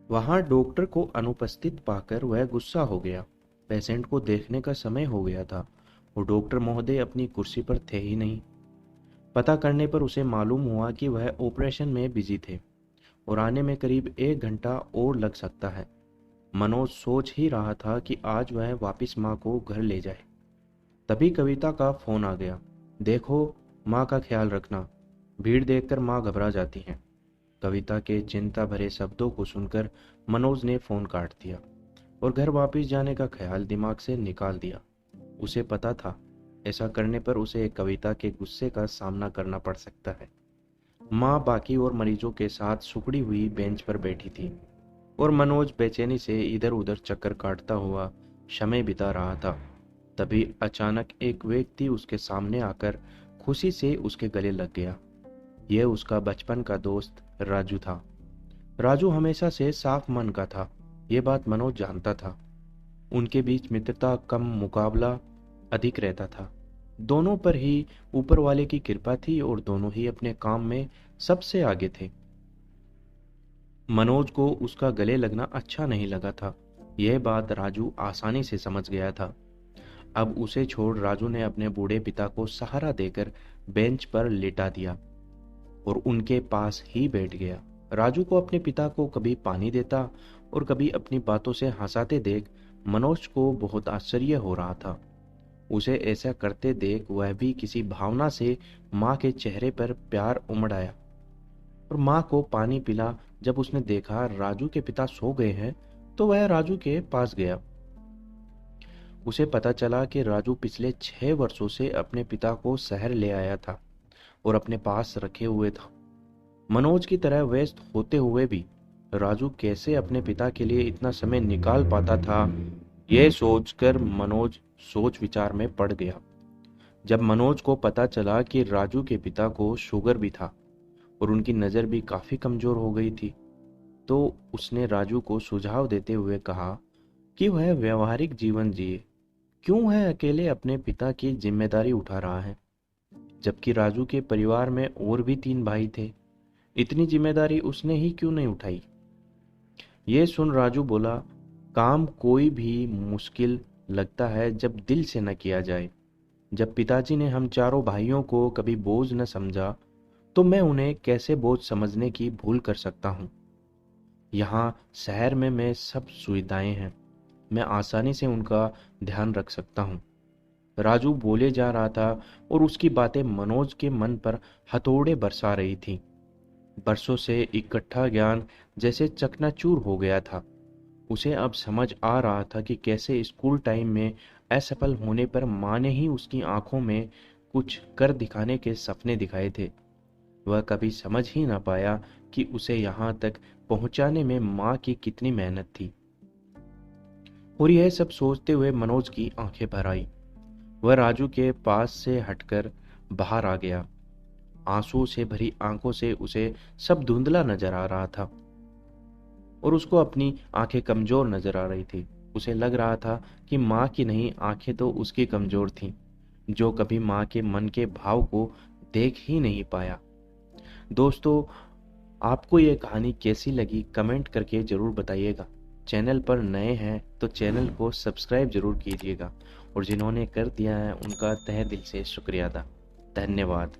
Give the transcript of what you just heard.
वहां डॉक्टर को अनुपस्थित पाकर वह गुस्सा हो गया। पेशेंट को देखने का समय हो गया था और डॉक्टर महोदय अपनी कुर्सी पर थे ही नहीं। पता करने पर उसे मालूम हुआ कि वह ऑपरेशन में बिजी थे और आने में करीब 1 घंटा और लग सकता है। मनोज सोच ही रहा था कि आज वह वापस माँ को घर ले जाए। तभी कविता का फोन आ गया। देखो, माँ का ख्याल रखना। भीड़ देखकर माँ घबरा जाती हैं। कविता के चिंता भरे शब्दों को सुनकर मनोज ने फोन काट दिया और घर वापस जाने का ख्याल दिमाग से निकाल दिया। उसे पता था ऐसा करने पर उसे कविता के गुस्से का सामना करना पड़ सकता है। माँ बाकी और मरीजों के साथ सुकड़ी हुई बेंच पर बैठी थी और मनोज बेचैनी से इधर उधर चक्कर काटता हुआ समय बिता रहा था। तभी अचानक एक व्यक्ति उसके सामने आकर खुशी से उसके गले लग गया। यह उसका बचपन का दोस्त राजू था। राजू हमेशा से साफ मन का था, ये बात मनोज जानता था। उनके बीच मित्रता कम, मुकाबला अधिक रहता था। दोनों पर ही ऊपर वाले की कृपा थी और दोनों ही अपने काम में सबसे आगे थे। मनोज को उसका गले लगना अच्छा नहीं लगा था। यह बात राजू आसानी से समझ गया था। अब उसे छोड़ राजू ने अपने बूढ़े पिता को सहारा देकर बेंच पर लिटा दिया और उनके पास ही बैठ गया। राजू को अपने पिता को कभी पानी देता और कभी अपनी बातों से हंसाते देख मनोज को बहुत आश्चर्य हो रहा था। उसे ऐसा करते देख वह भी किसी भावना से माँ के चेहरे पर प्यार उमड़ आया और माँ को पानी पिला। जब उसने देखा राजू के पिता सो गए हैं तो वह राजू के पास गया। उसे पता चला कि राजू पिछले 6 वर्षों से अपने पिता को शहर ले आया था और अपने पास रखे हुए था। मनोज की तरह व्यस्त होते हुए भी राजू कैसे अपने पिता के लिए इतना समय निकाल पाता था, यह सोचकर मनोज सोच विचार में पड़ गया। जब मनोज को पता चला कि राजू के पिता को शुगर भी था और उनकी नज़र भी काफ़ी कमज़ोर हो गई थी, तो उसने राजू को सुझाव देते हुए कहा कि वह व्यवहारिक जीवन जिए। क्यों वह अकेले अपने पिता की जिम्मेदारी उठा रहा है, जबकि राजू के परिवार में और भी 3 भाई थे। इतनी जिम्मेदारी उसने ही क्यों नहीं उठाई। ये सुन राजू बोला, काम कोई भी मुश्किल लगता है जब दिल से न किया जाए। जब पिताजी ने हम चारों भाइयों को कभी बोझ न समझा, तो मैं उन्हें कैसे बोझ समझने की भूल कर सकता हूँ। यहाँ शहर में मैं सब सुविधाएं हैं, मैं आसानी से उनका ध्यान रख सकता हूँ। राजू बोले जा रहा था और उसकी बातें मनोज के मन पर हथौड़े बरसा रही थी। बरसों से इकट्ठा ज्ञान जैसे चकनाचूर हो गया था। उसे अब समझ आ रहा था कि कैसे स्कूल टाइम में असफल होने पर माँ ने ही उसकी आंखों में कुछ कर दिखाने के सपने दिखाए थे। वह कभी समझ ही ना पाया कि उसे यहाँ तक पहुँचाने में माँ की कितनी मेहनत थी। और यह सब सोचते हुए मनोज की आंखें भर आई। वह राजू के पास से हटकर बाहर आ गया। आंसू से भरी आंखों से उसे सब धुंधला नजर आ रहा था और उसको अपनी आंखें कमजोर नजर आ रही थी। उसे लग रहा था कि माँ की नहीं, आंखें तो उसकी कमजोर थीं, जो कभी माँ के मन के भाव को देख ही नहीं पाया। दोस्तों, आपको ये कहानी कैसी लगी कमेंट करके ज़रूर बताइएगा। चैनल पर नए हैं तो चैनल को सब्सक्राइब ज़रूर कीजिएगा और जिन्होंने कर दिया है उनका तहे दिल से शुक्रिया अदा। धन्यवाद।